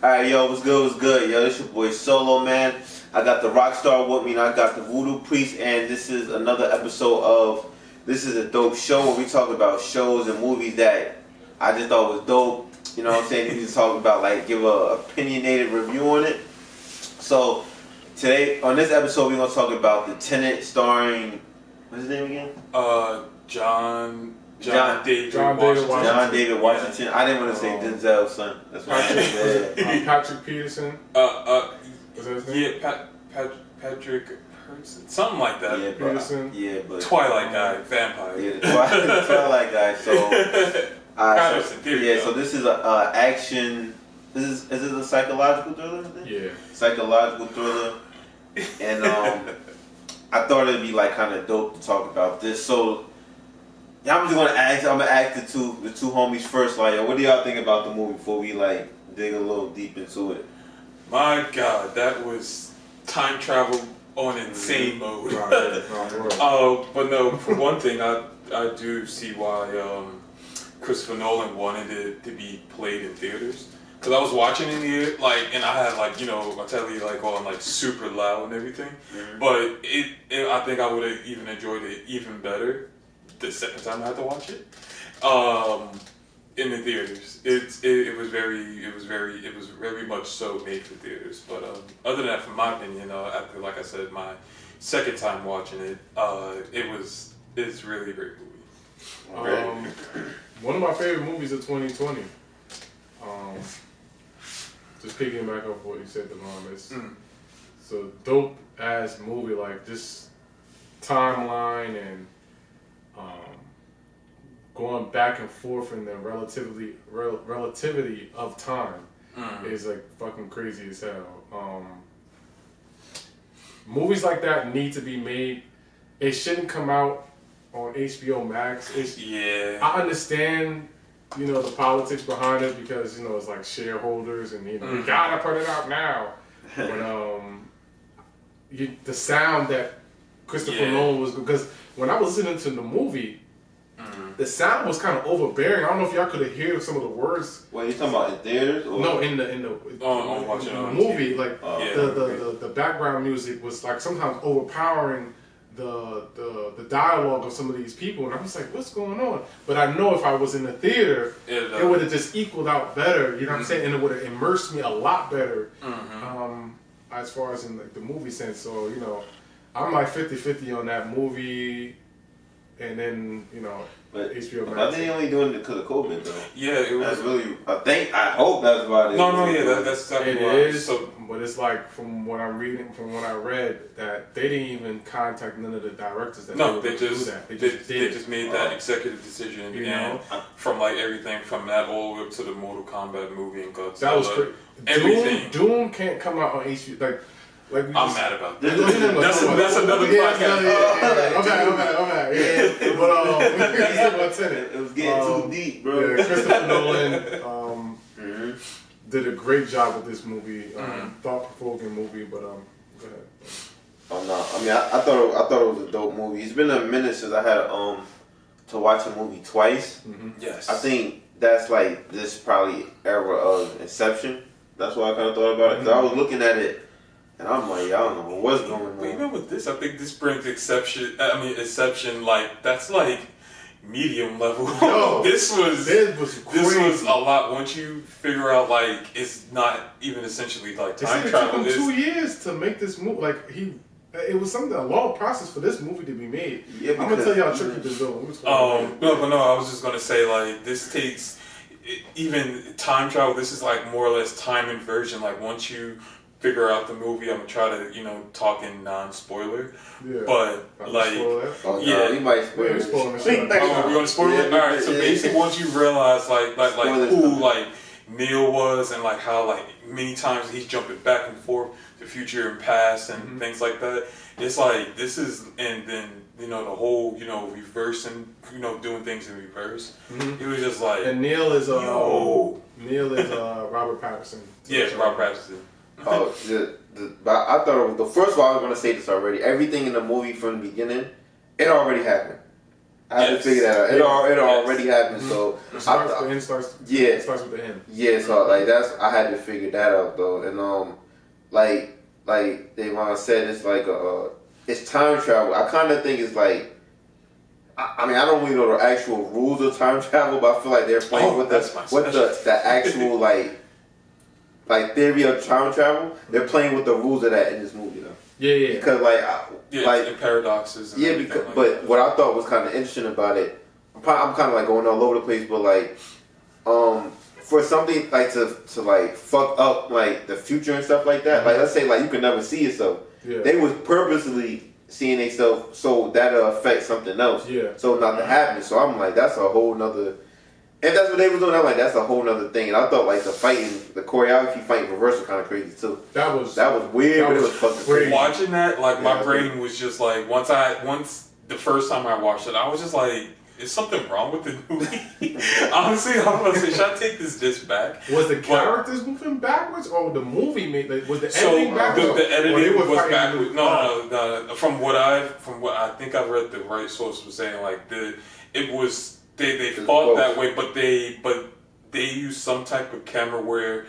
Alright, yo, what's good, what's good? Yo, this your boy Solo, man. I got the rock star with me, and I got the voodoo priest, and this is another episode of This is a Dope Show, where we talk about shows and movies that I just thought was dope. You know what I'm saying? We just talk about, like, give a opinionated review on it. So, today, on this episode, we're going to talk about the Tenet starring, what's his name again? John David Washington. Yeah. I didn't want to say Denzel's son. That's why I said Patrick Peterson. Was that his name? Yeah, Patrick Peterson, something like that. Yeah, Peterson. but Twilight guy, vampire. Yeah, the Twilight guy. So, so this is a action. Is it a psychological thriller? Yeah, psychological thriller, and I thought it'd be like kind of dope to talk about this. So. Yeah, I'm gonna ask the two homies first. Like, what do y'all think about the movie before we like dig a little deep into it? My God, that was time travel on insane mode. But no, for one thing, I do see why Christopher Nolan wanted it to be played in theaters. Cause I was watching in here, and I had I tell you, on super loud and everything. Mm-hmm. But I think I would have even enjoyed it even better the second time I had to watch it, in the theaters. It was very much so made for theaters. But other than that, from my opinion, after like I said, my second time watching it, it's really a great movie. One of my favorite movies of 2020. Just picking back up what you said, Devon, it's a dope ass movie. Like this timeline and going back and forth in the relativity of time is like fucking crazy as hell. Movies like that need to be made. It shouldn't come out on HBO Max. I understand, the politics behind it because it's like shareholders and we gotta put it out now. But the sound that Christopher Nolan was, because when I was listening to the movie, the sound was kind of overbearing. I don't know if y'all could have heard some of the words. What you talking about, in theaters? Or? No, in the movie, the background music was like sometimes overpowering the dialogue of some of these people, and I was like, what's going on? But I know if I was in the theater, it would have just equaled out better. You know what I'm saying? And it would have immersed me a lot better, as far as in the movie sense. So I'm like 50-50 on that movie, and then but HBO Max. I think they only doing it because of COVID though. Yeah, it was. That's really. I hope that's about it. That's exactly it what is. So, but it's like from what I read, that they didn't even contact none of the directors. They just made that executive decision in the end. From everything from that all the way up to the Mortal Kombat movie and Godzilla. That was crazy. Everything. Doom can't come out on HBO. I'm mad about that. That's another podcast. Okay. But Tenet. It was getting too deep, bro. Yeah, Christopher Nolan did a great job with this movie. Thought-provoking movie, but go ahead. Oh no, I mean I thought it was a dope movie. It's been a minute since I had to watch a movie twice. Yes. I think that's like this probably era of Inception. That's why I kind of thought about it, because I was looking at it. And I'm like, I don't know what's going on. But even with this, I think this brings Inception, that's like medium level. No, this was crazy. This was a lot. Once you figure out, it's not even essentially time travel. It took him 2 years to make this movie. It was a long process for this movie to be made. Yeah, I'm gonna tell y'all a trick to do. I was just gonna say this takes even time travel. This is more or less time inversion. Once you figure out the movie, I'm gonna try to talk in non-spoiler. Yeah. But you might spoil it. We're gonna spoil it. All right. So basically, once you realize who Neil was and how many times he's jumping back and forth to future and past and things like that. It's this is, and then the whole reversing, doing things in reverse. It was just and Neil is Robert Pattinson. Yes, Robert Pattinson. But I thought first of all, I was gonna say this already. Everything in the movie from the beginning, it already happened. I had to figure that out. It already happened, so the end starts. Yeah, it starts with the end. Yeah, so like I had to figure that out though, and like Devon said, it's like it's time travel. I kind of think it's like. I mean, I don't really know the actual rules of time travel, but I feel like they're playing with the actual like theory of time travel. They're playing with the rules of that in this movie, though. Yeah. Because and paradoxes. And because what I thought was kind of interesting about it, I'm kind of like going all over the place, but like, for something like to like fuck up like the future and stuff like that. Like let's say like you can never see yourself. Yeah. They was purposely seeing themselves so that'll affect something else. Yeah. So not to happen. So I'm like, that's a whole nother. If that's what they was doing, I'm like, that's a whole nother thing. And I thought like the choreography fighting reverse was kind of crazy too. That was weird, but it was fucking crazy. Watching that, like my brain was just like, once the first time I watched it, I was just like, is something wrong with the movie? Honestly, I was gonna say, should I take this disc back? Was the characters moving backwards, or the movie made was the editing backwards? The editing was backwards. No. From what I think I read, the right source was saying like it was they fought that way, but they used some type of camera where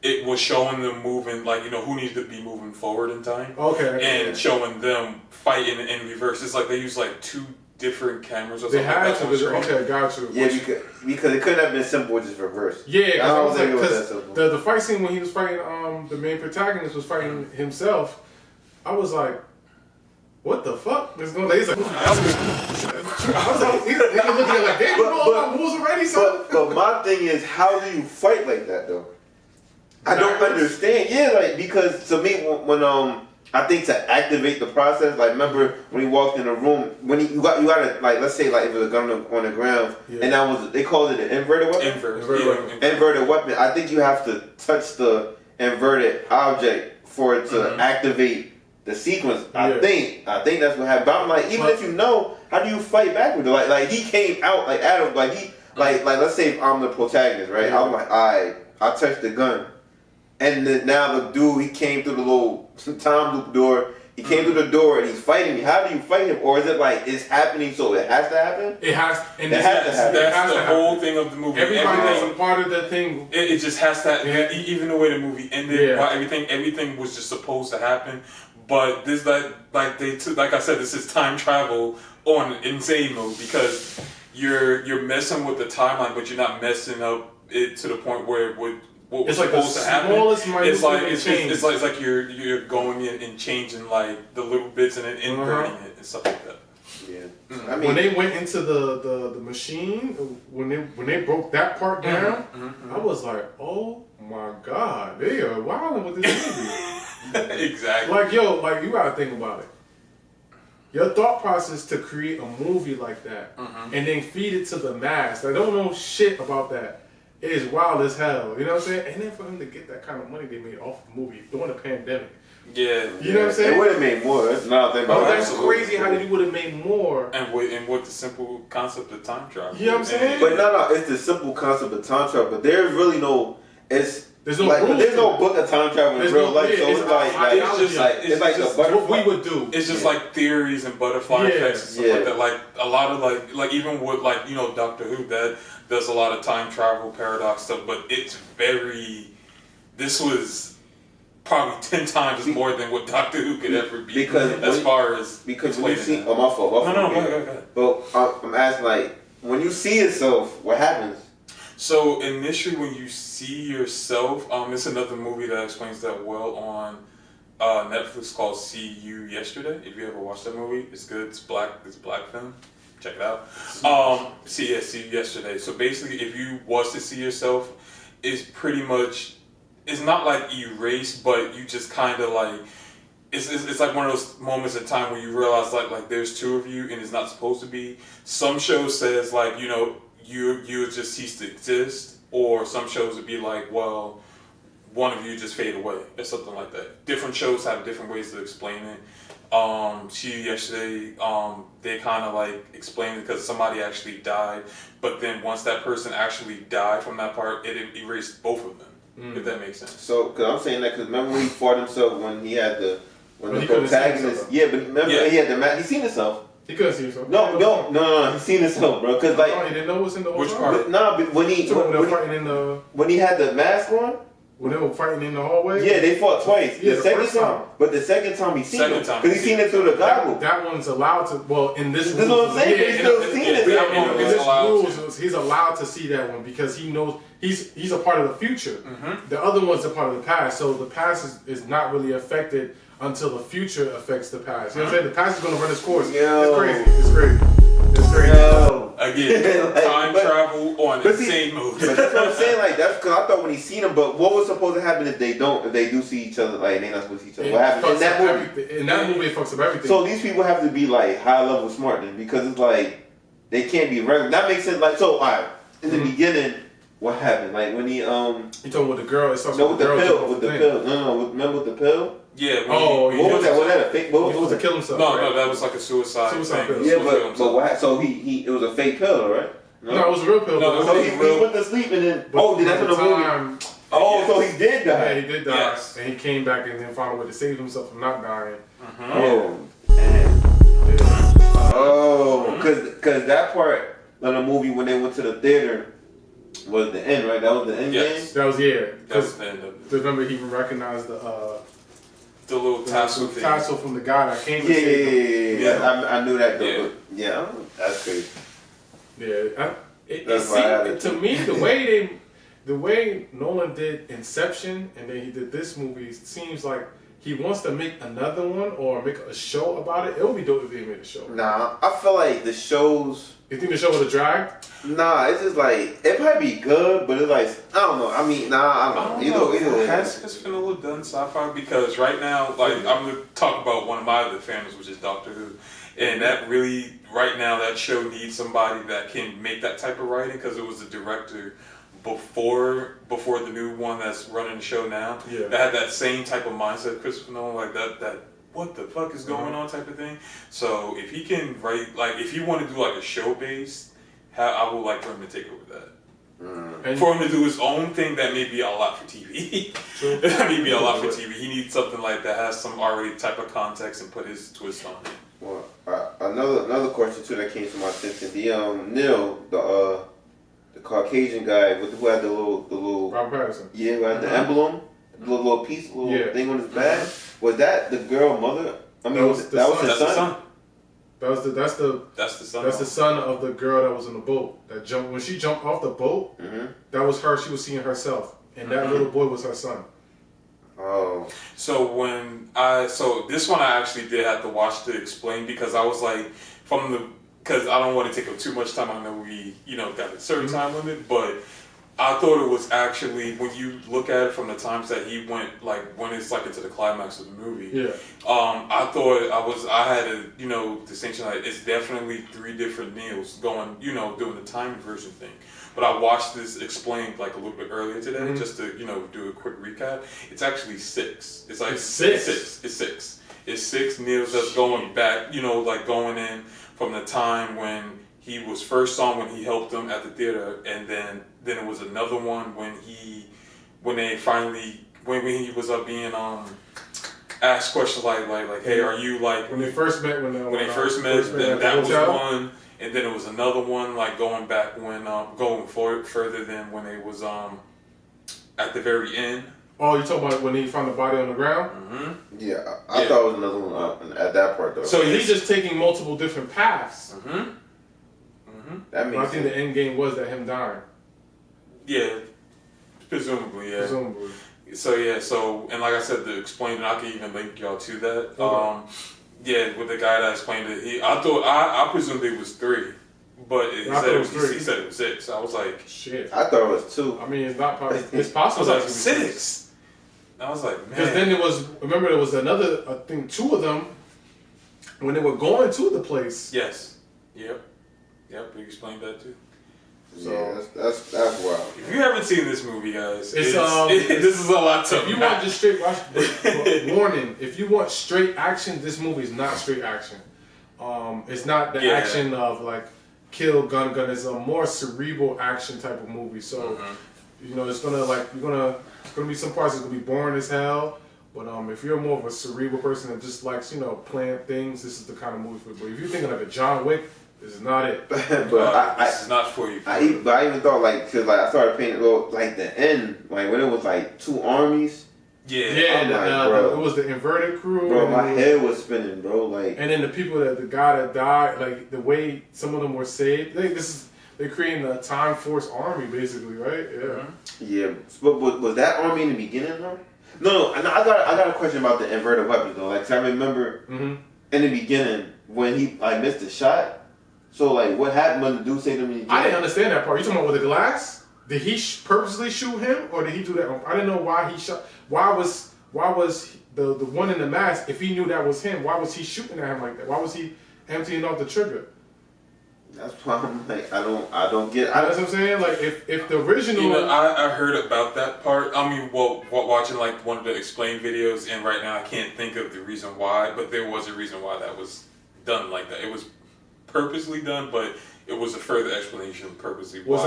it was showing them moving, like, who needs to be moving forward in time. Okay. And showing them fighting in reverse. It's like they used like two different cameras or they something. Had to. Okay, got you. Yeah, because it couldn't have been simple with just reverse. Yeah, I was like, because the fight scene when he was fighting, the main protagonist was fighting himself. I was like, what the fuck is going on? He's like, I was like, he's looking at it like, damn, you know all my moves already, son. But my thing is, how do you fight like that though? I don't understand. Yeah, like because to me when I think to activate the process, like remember when he walked in the room, when you gotta like let's say like if it was a gun on the ground, and that was they called it an inverted weapon. Inverted weapon. I think you have to touch the inverted object for it to activate the sequence. I think that's what happened. But I'm like, even if you know, how do you fight back with it? Like he came out like Adam, like he like let's say if I'm the protagonist, right? I'm like, I touched the gun. And then now the dude, he came through the little time loop door. He came through the door and he's fighting me. How do you fight him? Or is it like it's happening so it has to happen? It has. And it has to happen. That's the whole thing of the movie. Everybody has a part of that thing. It just has to. Even the way the movie ended, everything was just supposed to happen. But this like they took, like I said, this is time travel on insane mode because you're messing with the timeline, but you're not messing up it to the point where it would. What was supposed to happen? It's like you're going in and changing like the little bits and then inverting it and stuff like that. Yeah. I mean, when they went into the machine, when they broke that part down, I was like, oh my god, they are wilding with this movie. Exactly. Like you gotta think about it. Your thought process to create a movie like that and then feed it to the mass. I don't know shit about that. It is wild as hell, you know what I'm saying? And then for them to get that kind of money they made off the movie during the pandemic. Yeah. You know what I'm saying? They would have made more. That's another thing about that's crazy how they would have made more. And with the simple concept of time travel. You know what I'm saying? But no, it's the simple concept of time travel. But there's really no, there's no book of time travel in real life. So it's like a butterfly. What we would do. It's just like theories and butterfly effects and stuff like that. Like a lot of like even with like Doctor Who that does a lot of time travel paradox stuff, but it's this was probably 10 times more than what Doctor Who could ever be. Because when you see, my fault. No, go ahead. But I'm asking like when you see yourself, what happens? So initially, when you see yourself, it's another movie that explains that well on Netflix called "See You Yesterday." If you ever watched that movie, it's good. It's black film. Check it out. See You Yesterday. So basically, if you was to see yourself, it's pretty much, it's not like erased, but you just kind of like, it's like one of those moments in time where you realize like there's two of you and it's not supposed to be. Some shows says like, you would just cease to exist, or some shows would be like, well, one of you just fade away or something like that. Different shows have different ways to explain it. See You Yesterday, they kind of like explained it because somebody actually died, but then once that person actually died from that part, it erased both of them, if that makes sense. So, because I'm saying that because remember when he fought himself when he had the protagonist, but remember he had the mask, he seen himself. He couldn't see himself. No. He seen himself, bro. Cause like, he didn't know what's in the which part? No, but when he had the mask on. When they were fighting in the hallway? Yeah, they fought twice. Yeah, the second time. But the second time he seen it. Because he seen it through the goggle. That one's allowed to, well, in this This is what I'm saying, but he's still seeing it. In this rules, he's allowed to see that one because he knows he's a part of the future. Mm-hmm. The other one's a part of the past. So the past is not really affected until the future affects the past. You know what I'm saying? The past is going to run its course. Yo. It's crazy. Yo. Again, time travel on the same movie. But that's what I'm saying. Like, that's because I thought when he seen him, but what was supposed to happen if they do see each other? Like, they're not supposed to see each other. What happened in that movie? In that movie, it fucks up everything. So these people have to be like high level smart then, because it's like they can't be regular. That makes sense. Like, so, alright, in the beginning, what happened? Like when he You talking with the girl? It starts with the pill. With the pill. No. Remember with the pill? Yeah. What was that? Was that a fake? He was to kill himself. No, that was like a suicide pill. Yeah, but what? So he it was a fake pill, right? No, it was a real pill. No, so he went to sleep and then. Then that's when the movie. Oh, so he did die. Yeah, he did die. Yes. And he came back and then found a way to save himself from not dying. Mm-hmm. Oh, damn. Oh, because that part of the movie when they went to the theater was the end, right? That was the end game? That was, yeah. That was the end of it. Remember, he even recognized the little tassel thing. Tassel from the guy that came to save him. Yeah. I knew that though. Yeah, that's crazy. Yeah. To me, the way Nolan did Inception and then he did this movie seems like he wants to make another one or make a show about it. It would be dope if they made a show. Nah, I feel like the shows. You think the show would have dragged? Nah, it's just like it probably be good, but it's like I don't know. I mean, I don't know. Either has Christopher Nolan done sci-fi? Because right now, like I'm gonna talk about one of my other families, which is Doctor Who, and that really right now that show needs somebody that can make that type of writing because it was the director before the new one that's running the show now that had that same type of mindset Christopher Nolan, like that what the fuck is going on type of thing. So if he can write, like if you want to do like a show based, I would like for him to take over that. And for him to do his own thing, that may be a lot for TV. That may be a lot for TV. He needs something like that has some already type of context and put his twist on it. Well, another question too that came to my attention. The Neil, the Caucasian guy who had the little Robert Pattinson. Yeah, who had the emblem, the little piece, thing on his back. Was that the girl mother? I mean, that was his son. That's the son. That's the son of the girl that was in the boat. That jumped when she jumped off the boat. Mm-hmm. That was her. She was seeing herself, and that little boy was her son. Oh. So this one I actually did have to watch to explain because I was like because I don't want to take up too much time. I know we got a certain time limit, but I thought it was actually when you look at it from the times that he went, like when it's like into the climax of the movie. Yeah. I thought I had a distinction. Like it's definitely 3 different Neils going doing the time version thing. But I watched this explained like a little bit earlier today just to do a quick recap. It's actually 6. It's like 6. It's 6. It's 6 Neils that's going back. Like going in from the time when he was first on when he helped them at the theater, and then it was another one when he was being asked questions like hey, are you like when they first met that was one, and then it was another one like going back when going forward further than when it was at the very end. Oh, you talking about when he found the body on the ground? Mm-hmm. Yeah, I thought it was another one at that part though. So he's just taking multiple different paths. Mm-hmm. That means I think the end game was that him dying. Yeah, presumably, yeah. Presumably. So and like I said, to explain it, I can even link y'all to that. Okay. With the guy that explained it, I presumed it was 3, but he said it was 6. I was like, shit. I thought it was 2. I mean, it's not possible. It's possible. I was like 6. I was like, man. Because then there was another, I think 2 of them when they were going to the place. Yes. Yep. We explained that too. So yeah, that's wild. If you haven't seen this movie, guys, this is a lot to. If you want just straight warning, if you want straight action, this movie is not straight action. It's not the action of like kill gun. It's a more cerebral action type of movie. So it's gonna it's gonna be some parts that's gonna be boring as hell. But if you're more of a cerebral person that just likes, plan things, this is the kind of movie for you. But if you're thinking like a John Wick, this is not it. But this is not for you. But I even thought cause I started painting the end, when it was two armies. Yeah, it was the inverted crew. Bro, my head was spinning, bro. And then the guy that died, the way some of them were saved. They're creating a Time Force army, basically, right? Yeah. Mm-hmm. Yeah, but was that army in the beginning, though? No. I got a question about the inverted weapons, though. 'Cause I remember in the beginning when he missed the shot. So what happened when the dude saved him in the beginning? I didn't understand that part. You talking about with the glass? Did he purposely shoot him, or did he do that? I didn't know why he shot. Why was the one in the mask? If he knew that was him, why was he shooting at him like that? Why was he emptying off the trigger? That's why I'm I don't get. That's what I'm saying. If the original, I heard about that part. I mean, watching one of the explain videos, and right now I can't think of the reason why, but there was a reason why that was done like that. It was purposely done, but it was a further explanation purposely. Was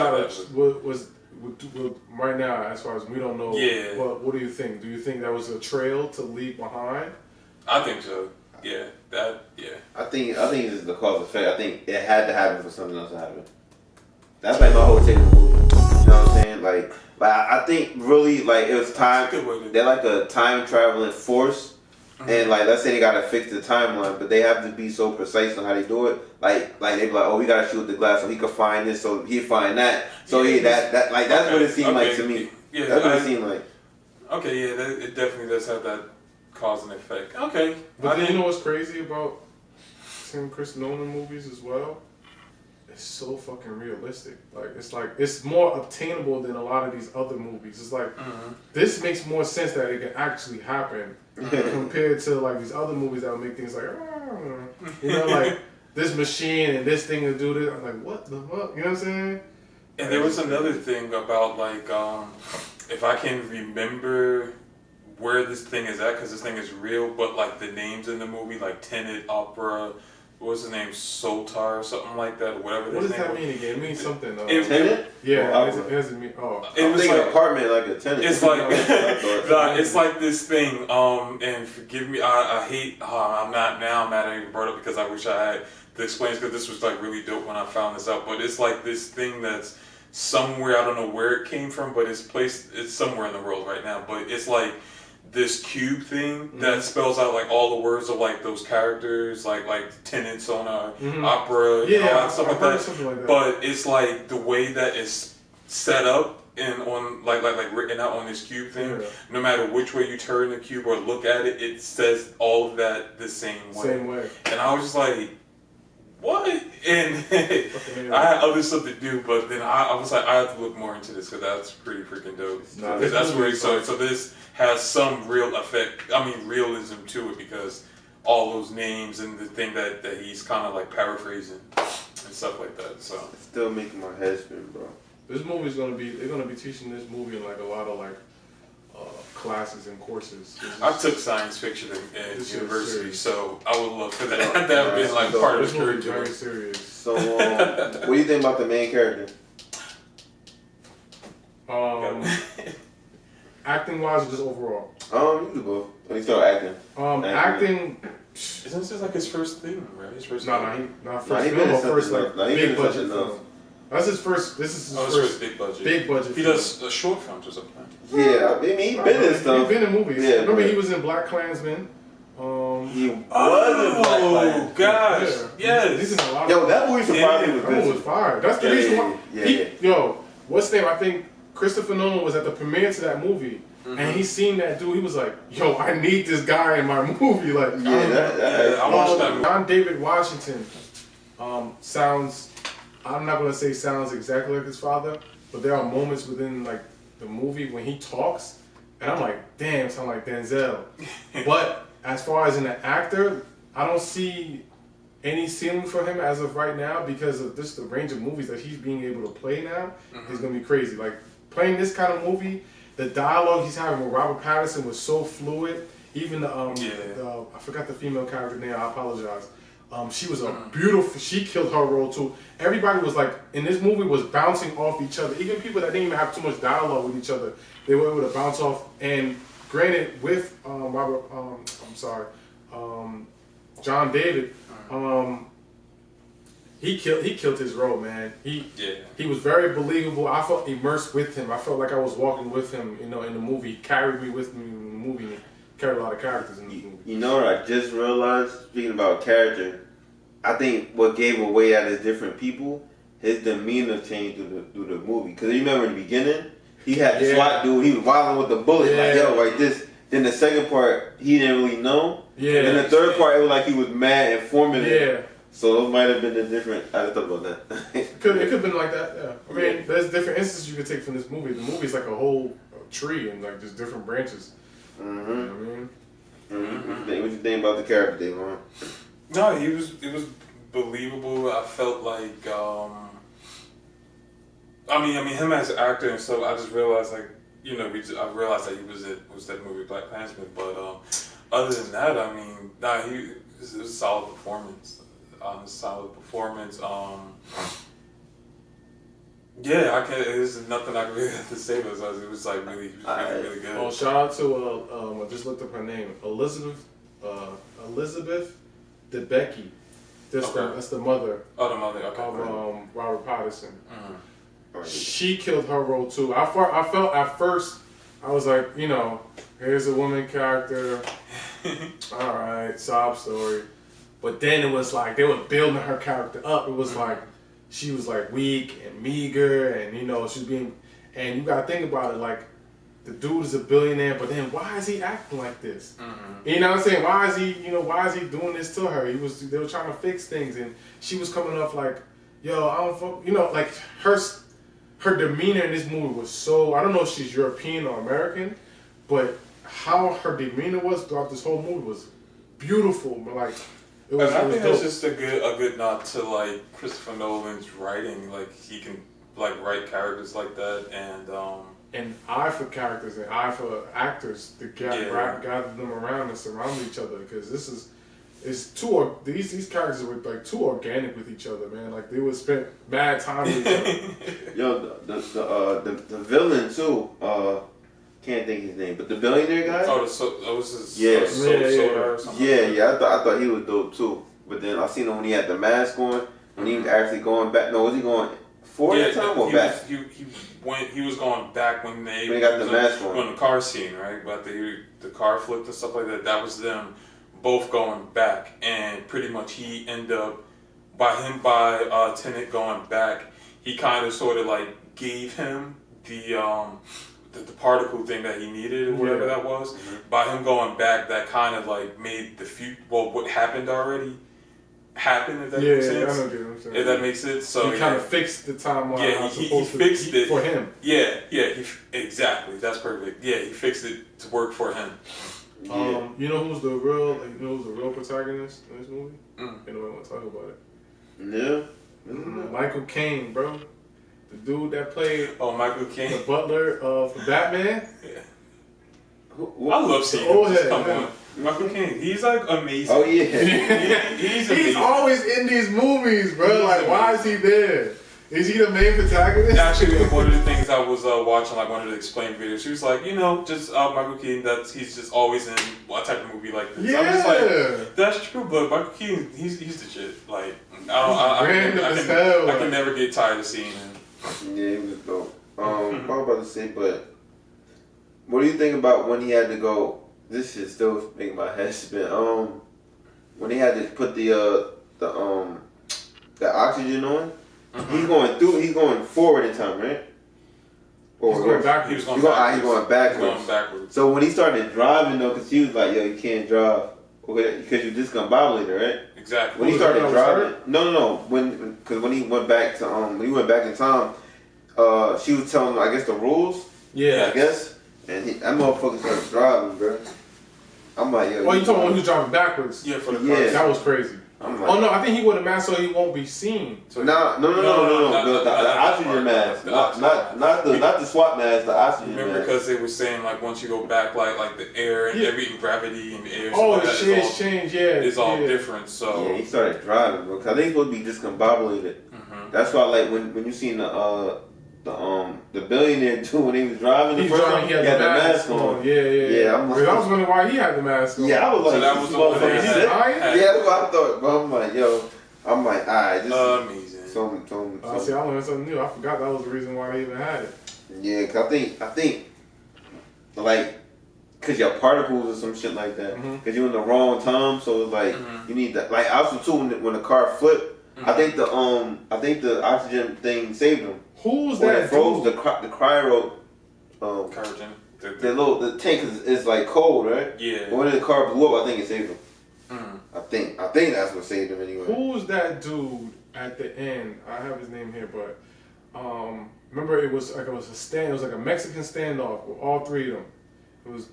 right now, as far as we don't know. Yeah. What do you think? Do you think that was a trail to leave behind? I think so. Yeah. I think it's the cause effect. I think it had to happen for something else to happen. That's my whole take of the movie. You know what I'm saying? I think really it was time. They're a time traveling force. Mm-hmm. And let's say they gotta fix the timeline, but they have to be so precise on how they do it. They be oh, we gotta shoot the glass so he could find this, so he find that. So that's what it seemed like to me. Yeah, that's what it seemed like. Okay, yeah, it definitely does have that cause and effect. Okay, but you know what's crazy about some Chris Nolan movies as well? It's so fucking realistic. It's more obtainable than a lot of these other movies. It's this makes more sense that it can actually happen compared to these other movies that would make things this machine and this thing to do this. I'm like, what the fuck? You know what I'm saying? And there was another thing about if I can remember where this thing is at, because this thing is real, but the names in the movie, Tenet, Opera. What was his name? Soltar or something like that, or whatever. What does that mean again? It means something. Tenet? Yeah, it doesn't mean. Oh, it was an apartment like a tenant. It's it's this thing. And forgive me, I hate. I'm mad I even brought it up because I wish I had to explain it, because this was really dope when I found this out. But it's this thing that's somewhere, I don't know where it came from, but it's somewhere in the world right now. But it's this cube thing that spells out all the words of those characters, like Tenet, Sonar, Opera, all that stuff like that. Something like that. But it's the way that it's set up and on written out on this cube thing. Yeah. No matter which way you turn the cube or look at it, it says all of that the same way. Same way. And I was just like, what? And I had other stuff to do, but then I was like, I have to look more into this because that's pretty freaking dope. Because that's where so this has some realism to it, because all those names and the thing that he's kind of paraphrasing and stuff like that. So it's still making my head spin, bro. This movie's they're gonna be teaching this movie in a lot of classes and courses. I took science fiction in university, so I would love for that. That would be part of the curriculum. Very serious. So, what do you think about the main character? Acting wise, or just overall? You do both. When he started acting. Acting. Isn't this his first thing, right? His first. First film or first big budget film. That's his first. This is his first big budget. Big budget. He does short films or something. Yeah, he's been in stuff. He's been in movies. Yeah, remember he was in Black Klansman. He was in Black Klansman. Gosh, yes. He's in a lot. Yo, that movie surprised me. That movie was fire. That's the reason why. Yo, what's his name? I think Christopher Nolan was at the premiere to that movie. And he seen that dude. He was like, "Yo, I need this guy in my movie." I watched that movie. John David Washington sounds. I'm not gonna say sounds exactly like his father, but there are moments within the movie when he talks, and I'm like, "Damn, sound like Denzel." But as far as an actor, I don't see any ceiling for him as of right now, because of just the range of movies that he's being able to play now is gonna be crazy. Playing this kind of movie. The dialogue he's having with Robert Pattinson was so fluid. Even I forgot the female character name. I apologize. She was a beautiful. She killed her role too. Everybody was in this movie was bouncing off each other. Even people that didn't even have too much dialogue with each other, they were able to bounce off. And granted, with Robert, John David, he killed his role, man. He was very believable. I felt immersed with him. I felt like I was walking with him, in the movie. He carried me with me in the movie. He carried a lot of characters in the movie. You know what I just realized? Speaking about character, I think what gave away out his different people, his demeanor changed through the movie. Because you remember in the beginning, he had the SWAT dude. He was wilding with the bullet, like like this. Then the second part, he didn't really know. Yeah. And then the third part, it was like he was mad and forming. Yeah. So those might have been the different. I just thought about that. it could have been like that. Yeah. I mean, there's different instances you could take from this movie. The movie's like a whole tree and like just different branches. Mm-hmm. You know what I mean? What you think about the character, Davon? No, it was believable. I felt like, I mean, him as an actor and stuff. I just realized, like, I realized that he was that movie Black Klansman. But other than that, I mean, it was a solid performance. Yeah, there's nothing I really have to say about it. It was like really good. Well, shout out to I just looked up her name, Elizabeth DeBecky. That's the mother. Oh, the mother. Okay. Of Robert Pattinson. Mm-hmm. She killed her role too. I felt at first I was like, here's a woman character. All right, sob story. But then it was like they were building her character up. It was like she was like weak and meager, and she was being. And you gotta think about it, like the dude is a billionaire, but then why is he acting like this? Mm-hmm. You know what I'm saying? Why is he doing this to her? They were trying to fix things, and she was coming off like, yo, I don't fuck. Like her demeanor in this movie was so. I don't know if she's European or American, but how her demeanor was throughout this whole movie was beautiful. But like. I think that's just a good nod to like Christopher Nolan's writing. Like he can like write characters like that, and eye for characters and eye for actors to gather them around and surround each other, because these characters were like too organic with each other, man. Like they would spend mad time with each other. Yo, the villain too. Can't think his name, but the billionaire guy. Oh, was his Soda or something. Yeah. I thought he was dope too. But then I seen him when he had the mask on, when he was actually going back. No, was he going forward the time or back? He was going back when he got the mask on. The car scene, right? But the car flipped and stuff like that. That was them both going back, and pretty much he ended up by Tenet going back. He kind of sort of like gave him the particle thing that he needed, or whatever that was. Mm-hmm. By him going back, that kind of like made the future. Well, what happened already happened. If that makes sense. I know what you're saying. If that makes sense. So he kind of fixed the timeline. Yeah, he fixed it for him. Yeah, exactly. That's perfect. Yeah, he fixed it to work for him. Yeah. You know who's the real protagonist in this movie? Anybody want to talk about it? Yeah. Michael Caine, bro. The dude that played Michael Caine, the butler for Batman. Yeah. I love seeing him. Come on. Michael Caine, he's like amazing. Oh yeah, he's amazing. He's always in these movies, bro. Like, why is he there? Is he the main protagonist? Actually, one of the things I was watching, like one of the explained videos, she was like, just Michael Caine, he's just always in a type of movie like this. Yeah. I'm just like, that's true, but Michael Caine, he's the shit. Like, I can never get tired of seeing him. Yeah, he was dope. I was about to say, but what do you think about when he had to go? This shit still making my head spin. When he had to put the oxygen on, he's going forward in time, right? Or he's going backwards. He's going backwards. So when he started driving though, because he was like, yo, you can't drive because you're discombobulated, right? Exactly. When he started driving, no. When he went back in time, she was telling him, I guess, the rules. Yeah. I guess. And that motherfucker started driving, bro. I'm like, yo. Well, you talking about when he was driving backwards? Yeah, for the car. That was crazy. I'm like, no, I think he wore the mask so he won't be seen. So no. The oxygen mask, not the SWAT mask. The oxygen mask. Remember, because they were saying like once you go back, like the air and every gravity and the air. The shit's changed. Yeah, it's all different. So he started driving, bro. Cause I think he's supposed to be discombobulated. Mm-hmm. That's why, like when you seen the the billionaire too when he was driving the first time. He had the mask on. Yeah. I'm like, I was wondering why he had the mask on. Yeah, I was like, so that was the one that yeah, that's what I thought. But I'm like, alright, this amazing. is so. See, I learned something new. I forgot that was the reason why they even had it. Yeah, cause I think, like, cause your particles or some shit like that. Cause you're in the wrong time, so it's like you need that. Like also too, when the car flipped, I think the oxygen thing saved him. Who's when that? It froze the cryo. Cryogen. The tank is like cold, right? Yeah. But when the car blew up, I think it saved him. I think that's what saved him anyway. Who's that dude at the end? I have his name here, but remember it was like a Mexican standoff with all three of them. It was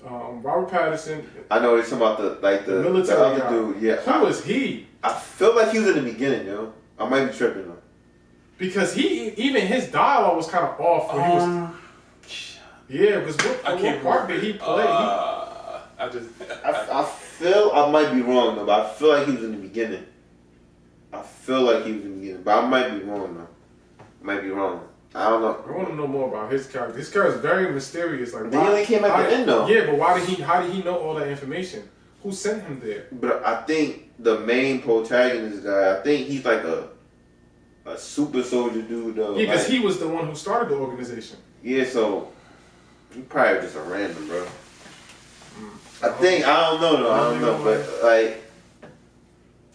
Robert Pattinson. I know they're talking about the military other guy. dude. Yeah. Who is he? I feel like he was in the beginning, yo. I might be tripping though. Because even his dialogue was kind of off when he was. Yeah, because what part did he play? I feel I might be wrong though, but I feel like he was in the beginning. But I might be wrong though. I don't know. I want to know more about his character. His character is very mysterious. Like, he only came at the end though. Yeah, but how did he know all that information? Who sent him there? But I think the main protagonist guy, I think he's like a super soldier dude though. Yeah, because he was the one who started the organization. Yeah, so he probably just a random, bro. I don't know, but like,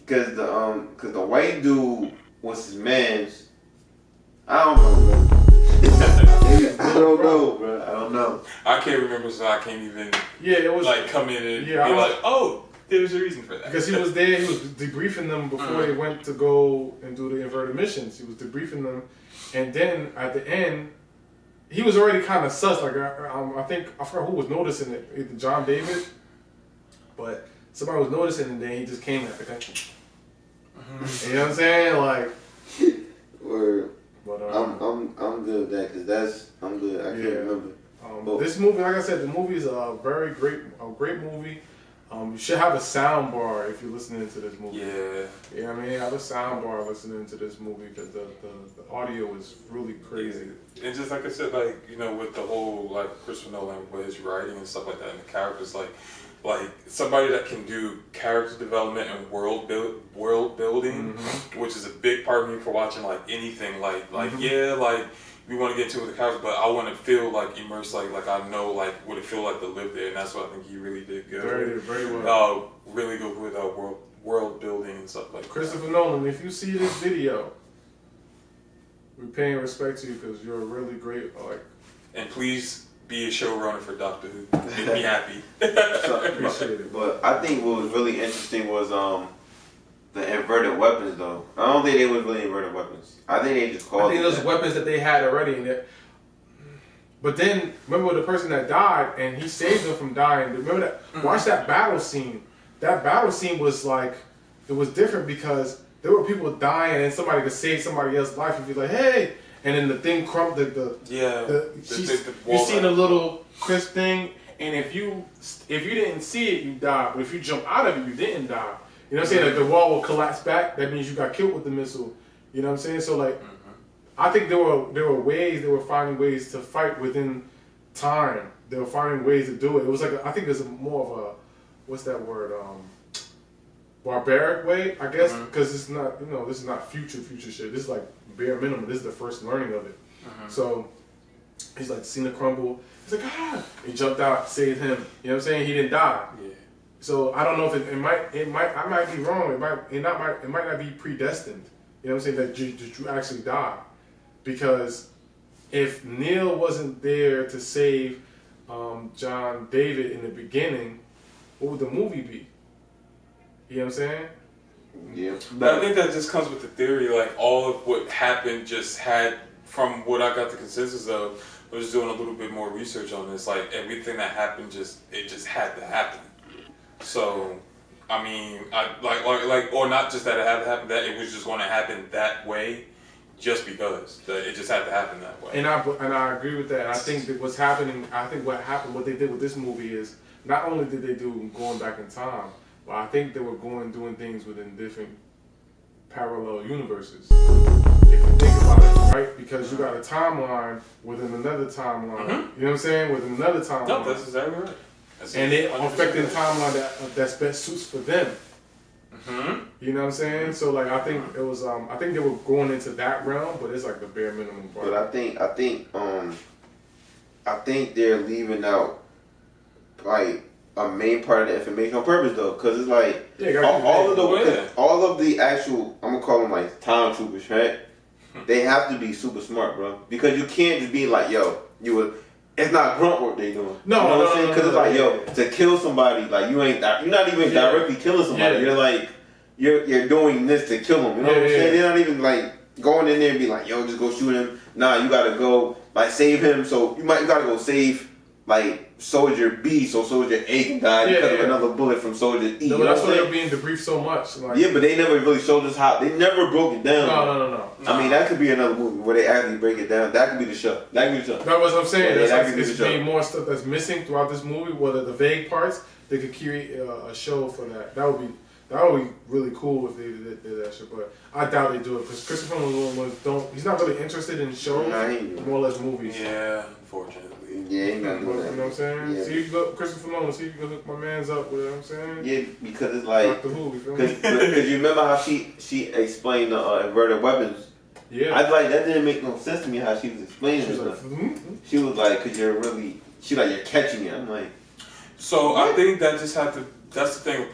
cause the white dude was his man's. I don't know, bro. I don't know. I can't remember, so I can't even. Yeah, it was like come in and be like, oh, there's a reason for that. Because he was there, he was debriefing them before they went to go and do the inverted missions. He was debriefing them, and then at the end, he was already kind of sus. Like I think I forgot who was noticing it, either John David, but somebody was noticing, and then he just came at the country. You know what I'm saying? Like, Word. But I'm good with that because I'm good. I can't remember. This movie, like I said, the movie is a great movie. You should have a sound bar if you're listening to this movie. Yeah. Yeah, I mean, have a sound bar listening to this movie because the audio is really crazy. Yeah. And just like I said, like, you know, with the whole, like, Christopher Nolan, with his writing and stuff like that, and the characters, like somebody that can do character development and world building, which is a big part of me for watching, like, anything, like, we want to get into it with the characters, but I want to feel like immersed, like I know like what it feel like to live there, and that's what I think he really did good. Very well. Really good with world building and stuff like Christopher Nolan, if you see this video, we're paying respect to you because you're a really great And please be a showrunner for Doctor Who. Make me happy. Appreciate it. But I think what was really interesting was the inverted weapons though. I don't think they was really inverted weapons. I think they just called. I think those weapons that they had already in it. But then remember the person that died and he saved them from dying. Remember that? Watch that battle scene. That battle scene was like it was different because there were people dying and somebody could save somebody else's life and be like, hey, and then the thing crumbled. You seen a little crisp thing, and if you didn't see it, you died. But if you jump out of it, you didn't die. You know what I'm saying? Like the wall will collapse back. That means you got killed with the missile. You know what I'm saying? So like, I think they were finding ways to fight within time. They were finding ways to do it. It was like I think there's more of a what's that word? Barbaric way, I guess, because it's not this is not future shit. This is like bare minimum. This is the first learning of it. So he's like seen the crumble. He's like he jumped out, saved him. You know what I'm saying? He didn't die. Yeah. So I don't know if I might be wrong. It might not be predestined. You know what I'm saying? That you actually die, because if Neil wasn't there to save John David in the beginning, what would the movie be? You know what I'm saying? Yeah. But I think that just comes with the theory, like all of what happened just had, from what I got the consensus of, I was doing a little bit more research on this, like everything that happened just had to happen. So, I mean, or not just that it had to happen, that it was just going to happen that way, just because it just had to happen that way. And I agree with that. I think that what's happening. I think what they did with this movie is not only did they do going back in time, but I think they were doing things within different parallel universes. If you think about about it, right? Because you got a timeline within another timeline. You know what I'm saying? Within another timeline. No, that's exactly right. And they affecting the timeline that's best suits for them. You know what I'm saying? So like I think it was I think they were going into that realm, but it's like the bare minimum part. But I think they're leaving out like a main part of the information on purpose though, because it's like all of the actual, I'm gonna call them like time troopers, right? They have to be super smart, bro, because you can't just be like, yo, it's not grunt work they doing. No, you know what I'm saying? Because it's like, yo, to kill somebody, like you're not even directly killing somebody. You're like, you're doing this to kill them. You know what I'm saying? They're not even like going in there and be like, yo, just go shoot him. Nah, you gotta go like save him. So you gotta go save like Soldier B, so Soldier A can die because of another bullet from Soldier E. No, but that's why they're being debriefed so much. Like, yeah, but they never really showed us how. They never broke it down. No. I mean, that could be another movie where they actually break it down. That could be the show. That's what I'm saying. There's made more stuff that's missing throughout this movie. Whether the vague parts, they could create a show for that. That would be really cool if they did that shit. But I doubt they do it because Christopher Nolan he's not really interested in shows, more or less movies. Yeah, unfortunately. Yeah, he not doing that. You know what I'm saying? Yeah. See if you go Christopher Nolan, see if you can hook my man's up with it, you know what I'm saying? Yeah, because it's like, Doctor Who, you feel me? because you remember how she explained the inverted weapons. Yeah. I was like, that didn't make no sense to me how she was explaining She it. was like, She was like, because you're catching it. I'm like, so what? I think that just that's the thing with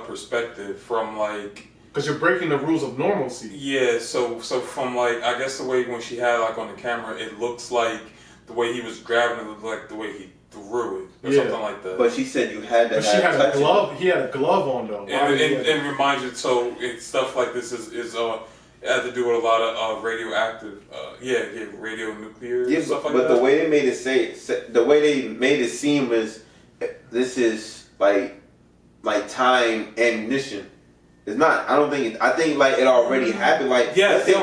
perspective from like. Because you're breaking the rules of normalcy. Yeah, so from like, I guess the way when she had like on the camera, it looks like the way he was grabbing it looked like the way he threw it or something like that. But she said you had to. But she had a glove. He had a glove on though. And reminds you, so stuff like this is had to do with a lot of radioactive, radionuclear stuff like that. But the way they made it seem was this is like time ammunition. It's not. I don't think. I think like it already happened. Like that's it.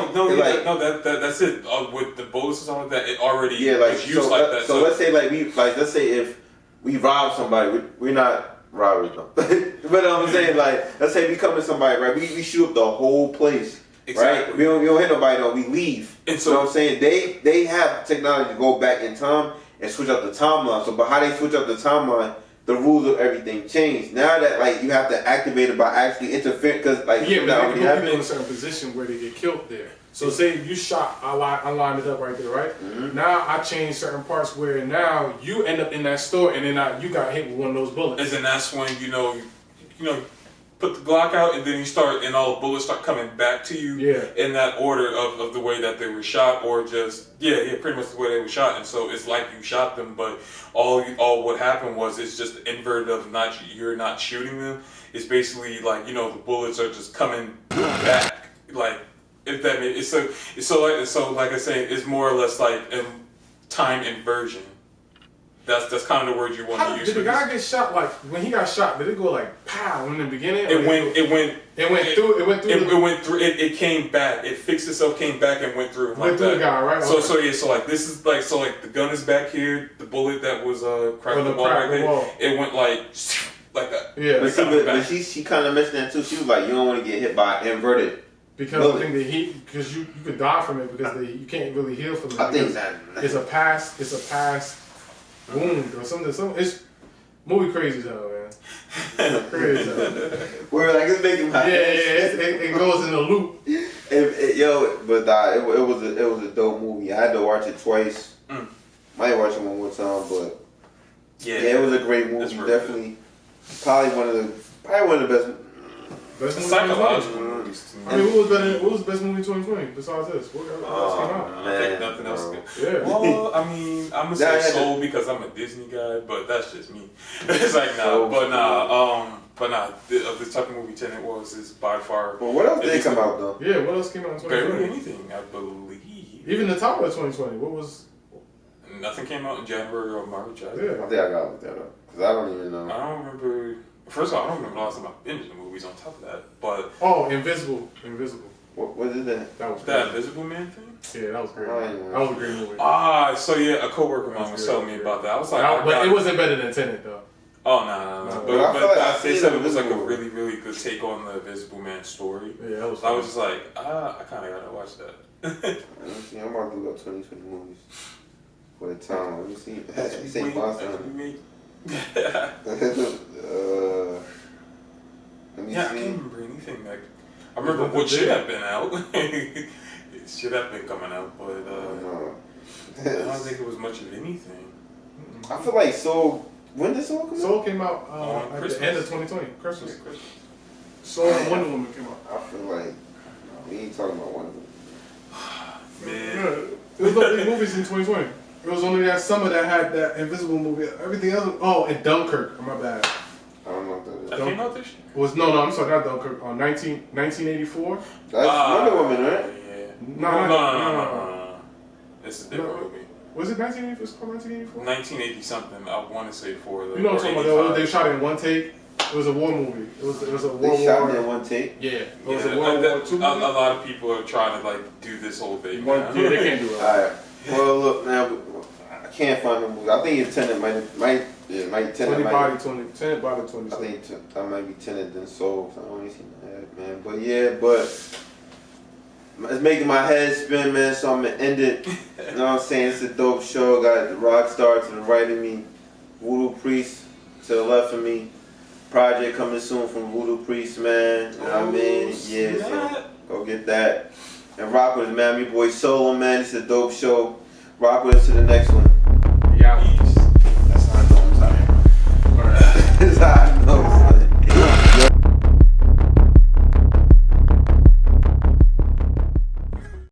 With the bullets and stuff like that, it already was used like that. So let's say let's say if we rob somebody, we're not robbers though. But I'm saying let's say we come to somebody, right? We shoot up the whole place. Exactly. Right? We don't hit nobody though. We leave. And so you know what I'm saying? They have technology to go back in time and switch up the timeline. So, but how they switch up the timeline? The rules of everything change. Now that you have to activate it by actually interfering, because but they put people in a certain position where they get killed there. So say you shot, I lined it up right there, right? Mm-hmm. Now I change certain parts where now you end up in that store and then you got hit with one of those bullets. And then that's when you put the Glock out and then you start and all the bullets start coming back to you in that order of the way that they were shot, or just pretty much the way they were shot. And so it's like you shot them, but all what happened was it's just inverted of you're not shooting them. It's basically like the bullets are just coming back, like if that makes so like I say, it's more or less like time inversion. That's kind of the word you want to use. Did the guy get shot? Like when he got shot, did it go like pow in the beginning? It went through. It came back. It fixed itself, came back, and went through. Went through the guy, right? So like this is like the gun is back here. The bullet that was cracked the wall right there. It went like that. Yeah. But she kind of mentioned that too. She was like, you don't want to get hit by inverted. Because I think because you could die from it because you can't really heal from it. I think it's a past wound or something. It's movie crazy as hell, man. Crazy as hell. We're like, it's making my it goes in a loop. It was a dope movie. I had to watch it twice. Might watch it one more time, but it was a great movie. Definitely, probably one of the best. Psychological movies. I mean, what was the best movie in 2020 besides this? What else came out? I think nothing else good. Yeah. Well, I mean, I'm gonna say Soul because I'm a Disney guy, but that's just me. It's like this type of movie Tenet is by far. Well, what else did come out though? Yeah, what else came out in 2020? Barely anything, I believe. Even the top of 2020, what was? Nothing came out in January or March. I think I gotta look that up because I don't even know. I don't remember. First of all, I don't remember the last time I binged the movies on top of that, but... Invisible. What is that? That Invisible Man thing? Yeah, that was great. That was a great movie. So a coworker of mine was telling me about that. I was like... But it wasn't better than Tenet, though. Oh, no. But they said it was like a really, really good take on the Invisible Man story. Yeah, that was I was just like, I kind of gotta watch that. Let me see. I'm about to look up 2020 movies for the time. Let me see. St. Monster. Let me I see. can't remember anything that. I remember what should have been out. It should have been coming out, but I don't think it was much of anything. I feel like Soul. When did Soul come out? Soul came out at the end of 2020, Christmas. Soul and Wonder Woman came out. I feel like we ain't talking about Wonder Woman. Man, There was no big movies in 2020. It was only that summer that had that Invisible movie. Everything else. Oh, and Dunkirk. My bad. I don't know what that is. that came out this year. No, I'm sorry, not Dunkirk. 1984. That's Wonder Woman, right? Yeah. No. It's a different movie. Was it 1984? It's called 1984? 1980 something. I want to say for the. You know what I'm talking about? They shot it in one take. It was a war movie. It was a World War. They shot it in one take. Yeah. It was a World War II movie. A lot of people are trying to like do this whole thing. Yeah, they can't do it. Alright. Well, look, now I can't find the movie. I think it's Tenet might Tenet 20 might. body 20. 10 body 20. I think that might be Tenet than Soul. I don't really see that, man. But yeah, but it's making my head spin, man. So I'm gonna end it. You know what I'm saying? It's a dope show. Got the rock star to the right of me, Voodoo Priest to the left of me. Project coming soon from Voodoo Priest, man. You know what I mean? Yeah, so go get that. And rock with us, man. Me boy Solo, man. It's a dope show. Rock with us to the next one.